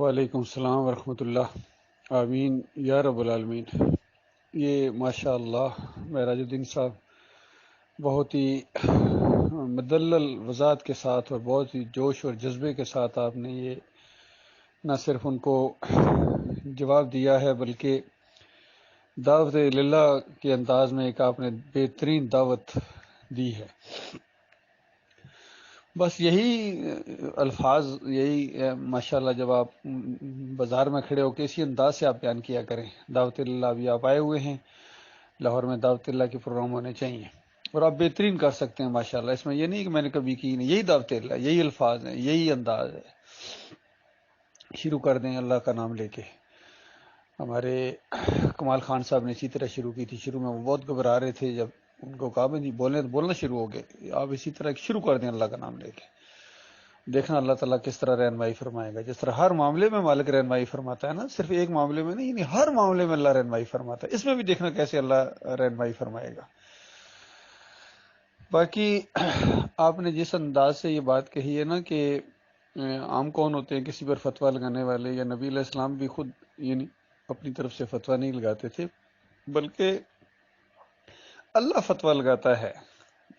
وعلیکم السلام ورحمۃ اللہ۔ آمین یا رب العالمین۔ یہ ماشاء اللہ معراج الدین صاحب بہت ہی مدلل وضاحت کے ساتھ اور بہت ہی جوش اور جذبے کے ساتھ آپ نے یہ نہ صرف ان کو جواب دیا ہے بلکہ دعوت اللہ کے انداز میں ایک آپ نے بہترین دعوت دی ہے۔ بس یہی الفاظ، یہی ماشاءاللہ جب آپ بازار میں کھڑے ہو کے اسی انداز سے آپ بیان کیا کریں۔ دعوت اللہ بھی آپ آئے ہوئے ہیں، لاہور میں دعوت اللہ کے پروگرام ہونے چاہیے اور آپ بہترین کر سکتے ہیں ماشاءاللہ۔ اس میں یہ نہیں کہ میں نے کبھی کی نہیں، یہی دعوت اللہ، یہی الفاظ ہیں، یہی انداز ہے۔ شروع کر دیں اللہ کا نام لے کے۔ ہمارے کمال خان صاحب نے اسی طرح شروع کی تھی۔ شروع میں وہ بہت گھبرا رہے تھے، جب ان کو کہا بھی نہیں بولنے تو بولنا شروع ہو گئے۔ آپ اسی طرح شروع کر دیں اللہ کا نام لے کے، دیکھنا اللہ تعالیٰ کس طرح رہنمائی فرمائے گا۔ جس طرح ہر معاملے میں مالک رہنمائی فرماتا ہے نا، صرف ایک معاملے میں نہیں، یعنی ہر معاملے میں اللہ رہنمائی فرماتا ہے، اس میں بھی دیکھنا کیسے اللہ رہنمائی فرمائے گا۔ باقی آپ نے جس انداز سے یہ بات کہی ہے نا کہ عام کون ہوتے ہیں کسی پر فتویٰ لگانے والے، یا نبی علیہ السلام بھی خود یعنی اپنی طرف سے فتویٰ نہیں لگاتے تھے، بلکہ اللہ فتویٰ لگاتا ہے۔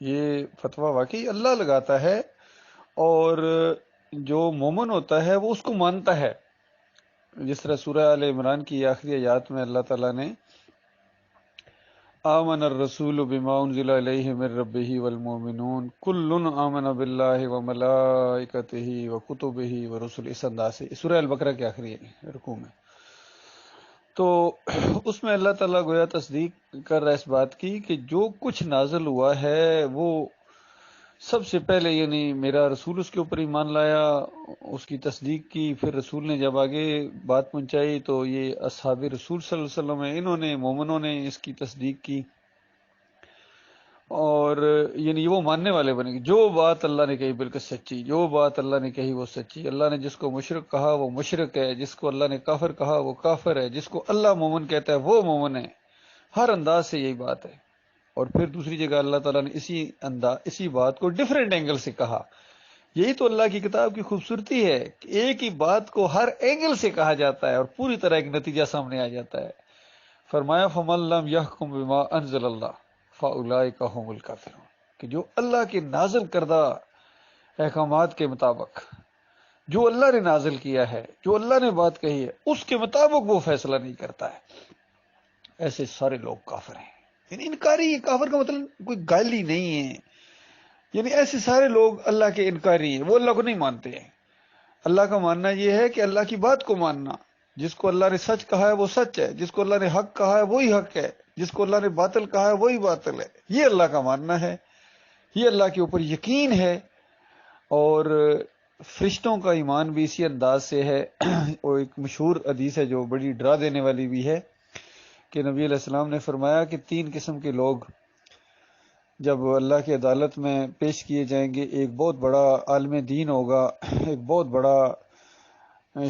یہ فتویٰ واقعی اللہ لگاتا ہے، اور جو مومن ہوتا ہے وہ اس کو مانتا ہے۔ جس طرح سورہ آل عمران کی آخری آیات میں اللہ تعالیٰ نے آمن الرسول بما انزل الیہ من ربہ والمؤمنون کل آمن باللہ وملائکتہ وکتبہ ورسلہ، اس انداز سے سورہ البقرہ کے آخری رکوع میں، تو اس میں اللہ تعالیٰ گویا تصدیق کر رہا ہے اس بات کی کہ جو کچھ نازل ہوا ہے وہ سب سے پہلے یعنی میرا رسول اس کے اوپر ایمان لایا، اس کی تصدیق کی، پھر رسول نے جب آگے بات پہنچائی تو یہ اصحاب رسول صلی اللہ علیہ وسلم ہیں، انہوں نے مومنوں نے اس کی تصدیق کی، اور یعنی وہ ماننے والے بنے گے۔ جو بات اللہ نے کہی بالکل سچی، جو بات اللہ نے کہی وہ سچی۔ اللہ نے جس کو مشرک کہا وہ مشرک ہے، جس کو اللہ نے کافر کہا وہ کافر ہے، جس کو اللہ مومن کہتا ہے وہ مومن ہے۔ ہر انداز سے یہی بات ہے۔ اور پھر دوسری جگہ اللہ تعالیٰ نے اسی بات کو ڈیفرنٹ اینگل سے کہا۔ یہی تو اللہ کی کتاب کی خوبصورتی ہے کہ ایک ہی بات کو ہر اینگل سے کہا جاتا ہے اور پوری طرح ایک نتیجہ سامنے آ جاتا ہے۔ فرمایا فَمَن لَّمْ يَحْكُم بِمَا أَنزَلَ اللَّهُ فَأُولَٰئِكَ هُمُ الْكَافِرُونَ، کہ جو اللہ کے نازل کردہ احکامات کے مطابق، جو اللہ نے نازل کیا ہے، جو اللہ نے بات کہی ہے اس کے مطابق وہ فیصلہ نہیں کرتا ہے، ایسے سارے لوگ کافر ہیں۔ یعنی انکاری، کافر کا مطلب کوئی گالی نہیں ہے، یعنی ایسے سارے لوگ اللہ کے انکاری ہیں، وہ اللہ کو نہیں مانتے ہیں۔ اللہ کا ماننا یہ ہے کہ اللہ کی بات کو ماننا، جس کو اللہ نے سچ کہا ہے وہ سچ ہے، جس کو اللہ نے حق کہا ہے وہی حق ہے، جس کو اللہ نے باطل کہا ہے وہی باطل ہے۔ یہ اللہ کا ماننا ہے، یہ اللہ کے اوپر یقین ہے۔ اور فرشتوں کا ایمان بھی اسی انداز سے ہے۔ اور ایک مشہور حدیث ہے جو بڑی ڈرا دینے والی بھی ہے کہ نبی علیہ السلام نے فرمایا کہ 3 قسم کے لوگ جب اللہ کی عدالت میں پیش کیے جائیں گے، ایک بہت بڑا عالم دین ہوگا، ایک بہت بڑا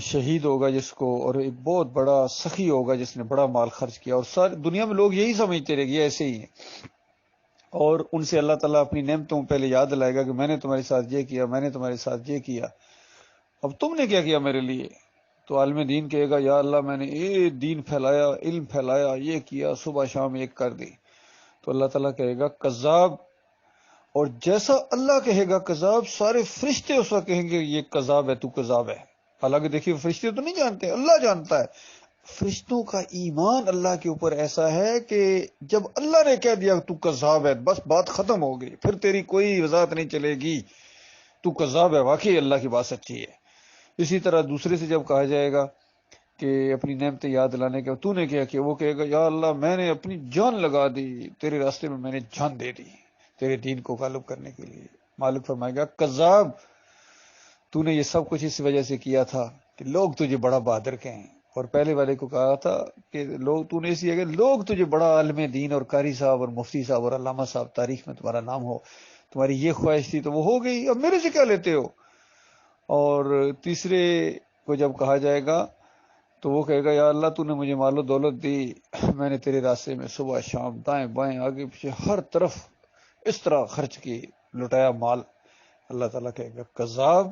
شہید ہوگا جس کو، اور ایک بہت بڑا سخی ہوگا جس نے بڑا مال خرچ کیا، اور ساری دنیا میں لوگ یہی سمجھتے رہے گے ایسے ہی ہیں، اور ان سے اللہ تعالیٰ اپنی نعمتوں پہلے یاد دلائے گا کہ میں نے تمہارے ساتھ یہ کیا، میں نے تمہارے ساتھ یہ کیا، اب تم نے کیا کیا میرے لیے؟ تو عالم دین کہے گا یا اللہ میں نے یہ دین پھیلایا، علم پھیلایا، یہ کیا، صبح شام ایک کر دی۔ تو اللہ تعالیٰ کہے گا کذاب، اور جیسا اللہ کہے گا کذاب، سارے فرشتے اس وقت کہیں گے یہ کذاب ہے، تو کذاب ہے۔ حالانکہ دیکھیے فرشتے تو نہیں جانتے، اللہ جانتا ہے۔ فرشتوں کا ایمان اللہ کے اوپر ایسا ہے کہ جب اللہ نے کہہ دیا تو کذاب ہے، بس بات ختم ہو گئی، پھر تیری کوئی وضاحت نہیں چلے گی، تو کذاب ہے، واقعی اللہ کی بات سچی ہے۔ اسی طرح دوسرے سے جب کہا جائے گا کہ اپنی نعمتیں یاد دلانے کے تو نے کیا کیا، وہ کہے گا یا اللہ میں نے اپنی جان لگا دی، تیرے راستے میں میں نے جان دے دی تیرے دین کو غالب کرنے کے لیے۔ مالک فرمائے گا کذاب، تو نے یہ سب کچھ اس وجہ سے کیا تھا کہ لوگ تجھے بڑا بہادر کہیں، اور پہلے والے کو کہا تھا کہ لوگ تو نے اس لیے کہ لوگ تجھے بڑا عالم دین اور قاری صاحب اور مفتی صاحب اور علامہ صاحب تاریخ میں تمہارا نام ہو، تمہاری یہ خواہش تھی تو وہ ہو گئی، اب میرے سے کیا لیتے ہو؟ اور تیسرے کو جب کہا جائے گا تو وہ کہے گا یا اللہ تو نے مجھے مال و دولت دی، میں نے تیرے راستے میں صبح شام دائیں بائیں آگے پیچھے ہر طرف اس طرح خرچ کی، لٹایا مال۔ اللہ تعالیٰ کہے گا کذاب،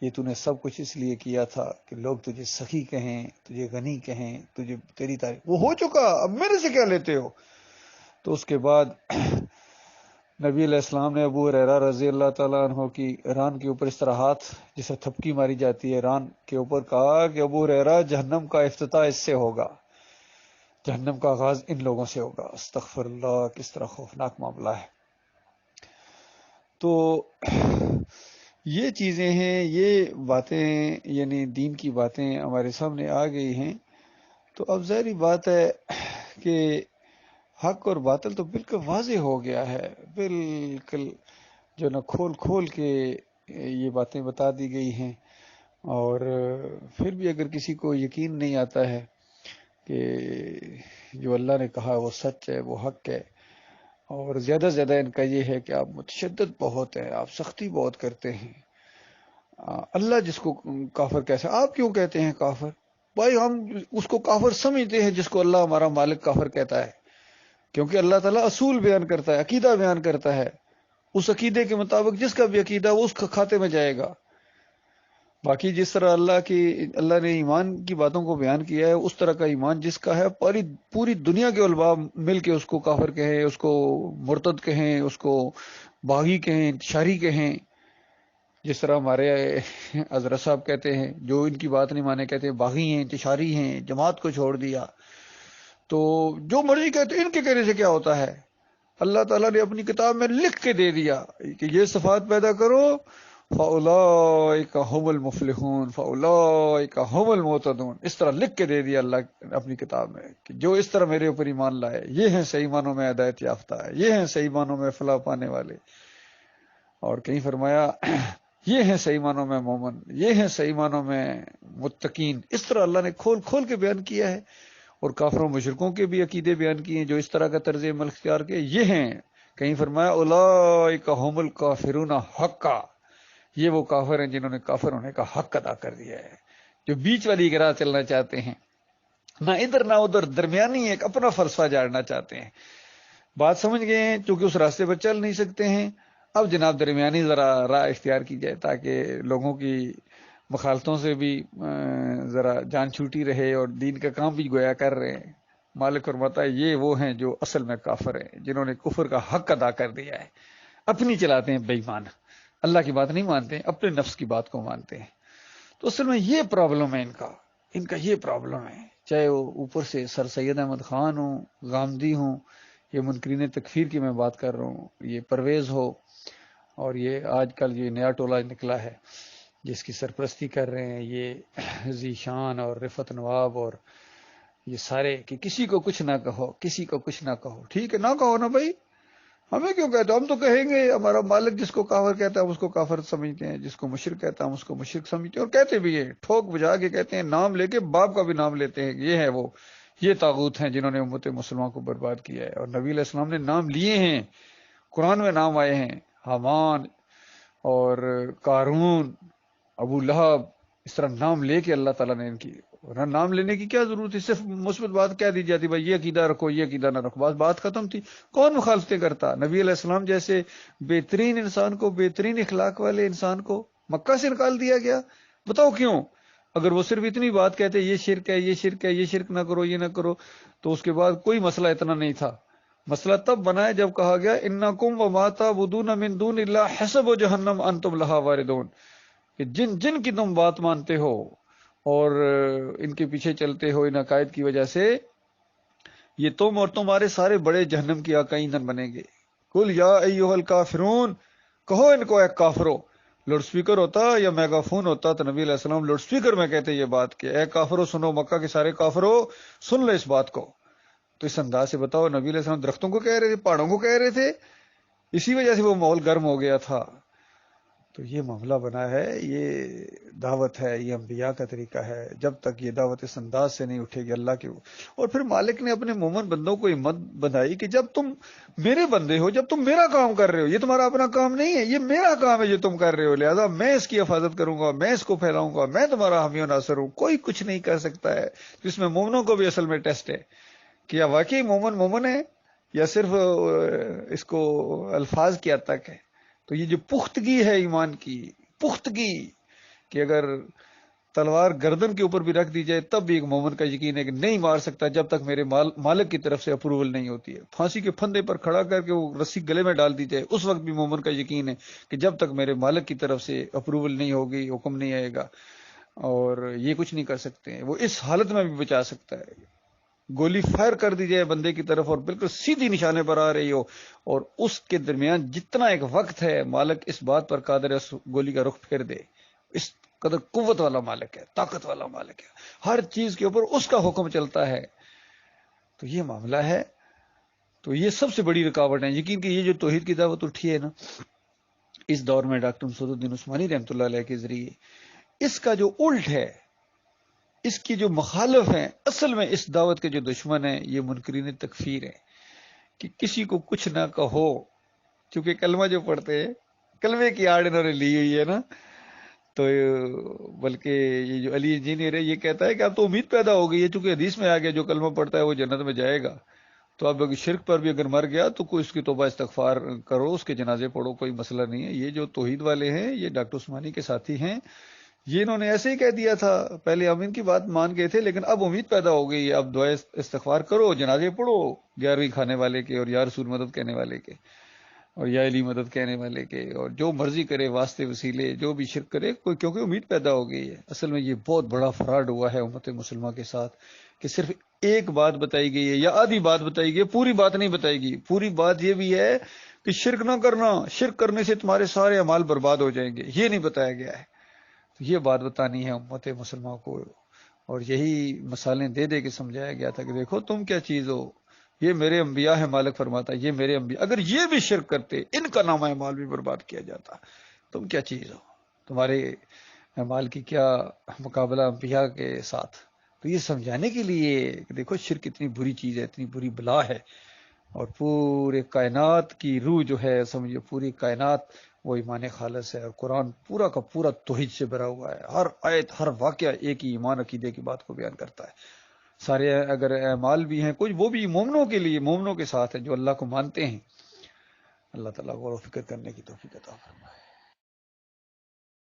یہ تو نے سب کچھ اس لیے کیا تھا کہ لوگ تجھے سخی کہیں، تجھے غنی کہیں، تجھے تیری تعریف، وہ ہو چکا، اب میرے سے کیا لیتے ہو؟ تو اس کے بعد نبی علیہ السلام نے ابو ہریرہ رضی اللہ تعالیٰ عنہ کی ران کے اوپر اس طرح ہاتھ، جسے تھپکی ماری جاتی ہے ران کے اوپر، کہا کہ ابو ہریرہ جہنم کا افتتاح اس سے ہوگا، جہنم کا آغاز ان لوگوں سے ہوگا۔ استغفر اللہ، کس طرح خوفناک معاملہ ہے۔ تو یہ چیزیں ہیں، یہ باتیں ہیں، یعنی دین کی باتیں ہمارے سامنے آ گئی ہیں، تو اب ظاہری بات ہے کہ حق اور باطل تو بالکل واضح ہو گیا ہے، بالکل جو نا کھول کھول کے یہ باتیں بتا دی گئی ہیں، اور پھر بھی اگر کسی کو یقین نہیں آتا ہے کہ جو اللہ نے کہا وہ سچ ہے، وہ حق ہے، اور زیادہ سے زیادہ ان کا یہ ہے کہ آپ متشدد بہت ہیں، آپ سختی بہت کرتے ہیں۔ اللہ جس کو کافر کیسے، آپ کیوں کہتے ہیں کافر؟ بھائی ہم اس کو کافر سمجھتے ہیں جس کو اللہ ہمارا مالک کافر کہتا ہے، کیونکہ اللہ تعالیٰ اصول بیان کرتا ہے، عقیدہ بیان کرتا ہے، اس عقیدے کے مطابق جس کا بھی عقیدہ وہ اس کھاتے میں جائے گا۔ باقی جس طرح اللہ نے ایمان کی باتوں کو بیان کیا ہے، اس طرح کا ایمان جس کا ہے، پوری دنیا کے علماء مل کے اس کو کافر کہیں، اس کو مرتد کہیں، اس کو باغی کہیں، انتشاری کہیں، جس طرح ہمارے حضرت صاحب کہتے ہیں، جو ان کی بات نہیں مانے کہتے ہیں باغی ہیں، انتشاری ہیں، جماعت کو چھوڑ دیا۔ تو جو مرضی کہتے ہیں، ان کے کہنے سے کیا ہوتا ہے؟ اللہ تعالیٰ نے اپنی کتاب میں لکھ کے دے دیا کہ یہ صفات پیدا کرو، فَأُولَئِكَ هُمُ الْمُفْلِحُونَ فَأُولَئِكَ هُمُ الْمُهْتَدُونَ، اس طرح لکھ کے دے دیا اللہ اپنی کتاب میں کہ جو اس طرح میرے اوپر ایمان لائے، یہ ہیں صحیح معنوں میں ہدایت یافتہ ہے، یہ ہیں صحیح معنوں میں فلاح پانے والے۔ اور کہیں فرمایا یہ ہیں صحیح معنوں میں مومن، یہ ہیں صحیح معنوں میں متقین۔ اس طرح اللہ نے کھول کھول کے بیان کیا ہے، اور کافروں مشرکوں کے بھی عقیدے بیان کیے ہیں جو اس طرح کا طرز عمل اختیار کے، یہ ہیں۔ کہیں فرمایا اولئک هم الکافرون حقا، یہ وہ کافر ہیں جنہوں نے کافر ہونے کا حق ادا کر دیا ہے، جو بیچ والی گراہ چلنا چاہتے ہیں، نہ ادھر نہ ادھر، درمیانی ایک اپنا فلسفہ جاڑنا چاہتے ہیں۔ بات سمجھ گئے ہیں؟ چونکہ اس راستے پر چل نہیں سکتے ہیں، اب جناب درمیانی ذرا راہ اختیار کی جائے تاکہ لوگوں کی مخالفتوں سے بھی ذرا جان چھوٹی رہے، اور دین کا کام بھی گویا کر رہے ہیں۔ مالک فرماتا ہے یہ وہ ہیں جو اصل میں کافر ہیں، جنہوں نے کفر کا حق ادا کر دیا ہے، اپنی چلاتے ہیں بے ایمان، اللہ کی بات نہیں مانتے، اپنے نفس کی بات کو مانتے ہیں۔ تو اصل میں یہ پرابلم ہے ان کا یہ پرابلم ہے، چاہے وہ اوپر سے سر سید احمد خان ہوں، غامدی ہوں، یہ منکرین تکفیر کی میں بات کر رہا ہوں، یہ پرویز ہو، اور یہ آج کل یہ نیا ٹولہ نکلا ہے جس کی سرپرستی کر رہے ہیں یہ ذیشان اور رفعت نواب، اور یہ سارے کہ کسی کو کچھ نہ کہو، کسی کو کچھ نہ کہو۔ ٹھیک ہے، نہ کہو نا بھائی، ہمیں کیوں کہتے ہو؟ ہم تو کہیں گے، ہمارا مالک جس کو کافر کہتا ہے ہم اس کو کافر سمجھتے ہیں، جس کو مشرک کہتا ہے ہم اس کو مشرک سمجھتے ہیں، اور کہتے بھی ہیں، ٹھوک بجا کے کہتے ہیں، نام لے کے باپ کا بھی نام لیتے ہیں، یہ ہے وہ، یہ طاغوت ہیں جنہوں نے امت مسلمان کو برباد کیا ہے۔ اور نبی علیہ السلام نے نام لیے ہیں، قرآن میں نام آئے ہیں، حامان اور قارون، ابو لہب، اس طرح نام لے کے اللہ تعالیٰ نے ان کی، ورنہ نام لینے کی کیا ضرورت ہے؟ صرف مثبت بات کہہ دی جاتی، بھائی یہ عقیدہ رکھو، یہ عقیدہ نہ رکھو، بات ختم تھی۔ کون مخالفتیں کرتا؟ نبی علیہ السلام جیسے بہترین انسان کو، بہترین اخلاق والے انسان کو مکہ سے نکال دیا گیا؟ بتاؤ کیوں؟ اگر وہ صرف اتنی بات کہتے یہ شرک ہے، یہ شرک ہے، یہ شرک نہ کرو، یہ نہ کرو، تو اس کے بعد کوئی مسئلہ اتنا نہیں تھا۔ مسئلہ تب بنا ہے جب کہا گیا انکم وما تعبدون من دون اللہ حسب جہنم انتم لہا واردون، کہ جن کی تم بات مانتے ہو اور ان کے پیچھے چلتے ہو ان عقائد کی وجہ سے، یہ تم اور تمہارے سارے بڑے جہنم کی آقا ایندھن بنیں گے۔ قل یا ایھا الکافرون، کہو ان کو اے کافرو۔ لاؤڈ سپیکر ہوتا یا میگا فون ہوتا تو نبی علیہ السلام لاؤڈ سپیکر میں کہتے یہ بات کہ اے کافرو سنو، مکہ کے سارے کافرو سن لو اس بات کو۔ تو اس انداز سے بتاؤ، نبی علیہ السلام درختوں کو کہہ رہے تھے، پہاڑوں کو کہہ رہے تھے، اسی وجہ سے وہ ماحول گرم ہو گیا تھا۔ تو یہ معاملہ بنا ہے، یہ دعوت ہے، یہ انبیاء کا طریقہ ہے۔ جب تک یہ دعوت اس انداز سے نہیں اٹھے گی اللہ کے، اور پھر مالک نے اپنے مومن بندوں کو ہمت بندھائی کہ جب تم میرے بندے ہو، جب تم میرا کام کر رہے ہو، یہ تمہارا اپنا کام نہیں ہے، یہ میرا کام ہے جو تم کر رہے ہو، لہذا میں اس کی حفاظت کروں گا، میں اس کو پھیلاؤں گا، میں تمہارا حامی و ناصر ہوں، کوئی کچھ نہیں کر سکتا ہے۔ تو اس میں مومنوں کو بھی اصل میں ٹیسٹ ہے کہ یا واقعی مومن ہے یا صرف اس کو الفاظ کی حد تک ہے۔ تو یہ جو پختگی ہے ایمان کی، پختگی، کہ اگر تلوار گردن کے اوپر بھی رکھ دی جائے تب بھی ایک مومن کا یقین ہے کہ نہیں مار سکتا جب تک میرے مالک کی طرف سے اپروول نہیں ہوتی ہے. پھانسی کے پھندے پر کھڑا کر کے وہ رسی گلے میں ڈال دی جائے اس وقت بھی مومن کا یقین ہے کہ جب تک میرے مالک کی طرف سے اپروول نہیں ہوگی، حکم نہیں آئے گا، اور یہ کچھ نہیں کر سکتے ہیں. وہ اس حالت میں بھی بچا سکتا ہے. گولی فائر کر دی جائے بندے کی طرف اور بالکل سیدھی نشانے پر آ رہی ہو، اور اس کے درمیان جتنا ایک وقت ہے مالک اس بات پر قادر ہے اس گولی کا رخ پھیر دے. اس قدر قوت والا مالک ہے، طاقت والا مالک ہے، ہر چیز کے اوپر اس کا حکم چلتا ہے. تو یہ معاملہ ہے. تو یہ سب سے بڑی رکاوٹ ہے. یقین کہ یہ جو توحید کی دعوت اٹھی ہے نا اس دور میں ڈاکٹر مسعود الدین عثمانی رحمۃ اللہ علیہ کے ذریعے، اس کا جو الٹ ہے، اس کی جو مخالف ہیں، اصل میں اس دعوت کے جو دشمن ہیں یہ منکرین تکفیر ہیں. کہ کسی کو کچھ نہ کہو، چونکہ کلمہ جو پڑھتے ہیں کلمے کی آڑ انہوں نے لی ہوئی ہے نا. تو بلکہ یہ جو علی انجینئر ہے یہ کہتا ہے کہ اب تو امید پیدا ہو گئی ہے، چونکہ حدیث میں آ گیا جو کلمہ پڑھتا ہے وہ جنت میں جائے گا. تو اب اگر شرک پر بھی اگر مر گیا تو کوئی اس کی توبہ استغفار کرو، اس کے جنازے پڑھو، کوئی مسئلہ نہیں ہے. یہ جو توحید والے ہیں یہ ڈاکٹر عثمانی کے ساتھی ہیں، یہ انہوں نے ایسے ہی کہہ دیا تھا. پہلے ہم ان کی بات مان گئے تھے لیکن اب امید پیدا ہو گئی، اب دعائیں استغفار کرو، جنازے پڑھو 11ویں کھانے والے کے اور یا رسول مدد کہنے والے کے اور یا علی مدد کہنے والے کے، اور جو مرضی کرے واسطے وسیلے جو بھی شرک کرے کوئی، کیونکہ امید پیدا ہو گئی ہے. اصل میں یہ بہت بڑا فراڈ ہوا ہے امت مسلمہ کے ساتھ کہ صرف ایک بات بتائی گئی ہے یا آدھی بات بتائی گئی ہے، پوری بات نہیں بتائی گئی. پوری بات یہ بھی ہے کہ شرک نہ کرنا، شرک کرنے سے تمہارے سارے اعمال برباد ہو جائیں گے، یہ نہیں بتایا گیا ہے. تو یہ بات بتانی ہے امت مسلمہ کو، اور یہی مثالیں دے دے کے سمجھایا گیا تھا کہ دیکھو تم کیا چیز ہو، یہ میرے انبیاء ہیں. مالک فرماتا ہے یہ میرے انبیاء، اگر یہ بھی شرک کرتے ان کا نام اعمال بھی برباد کیا جاتا. تم کیا چیز ہو، تمہارے اعمال کی کیا مقابلہ انبیاء کے ساتھ. تو یہ سمجھانے کے لیے کہ دیکھو شرک اتنی بری چیز ہے، اتنی بری بلا ہے، اور پورے کائنات کی روح جو ہے سمجھو پوری کائنات وہ ایمان خالص ہے، اور قرآن پورا کا پورا توحید سے بھرا ہوا ہے. ہر آیت ہر واقعہ ایک ہی ایمان عقیدے کی بات کو بیان کرتا ہے. سارے اگر اعمال بھی ہیں کچھ وہ بھی مومنوں کے لیے، مومنوں کے ساتھ ہیں جو اللہ کو مانتے ہیں. اللہ تعالیٰ غور و فکر کرنے کی توفیق عطا فرمائے.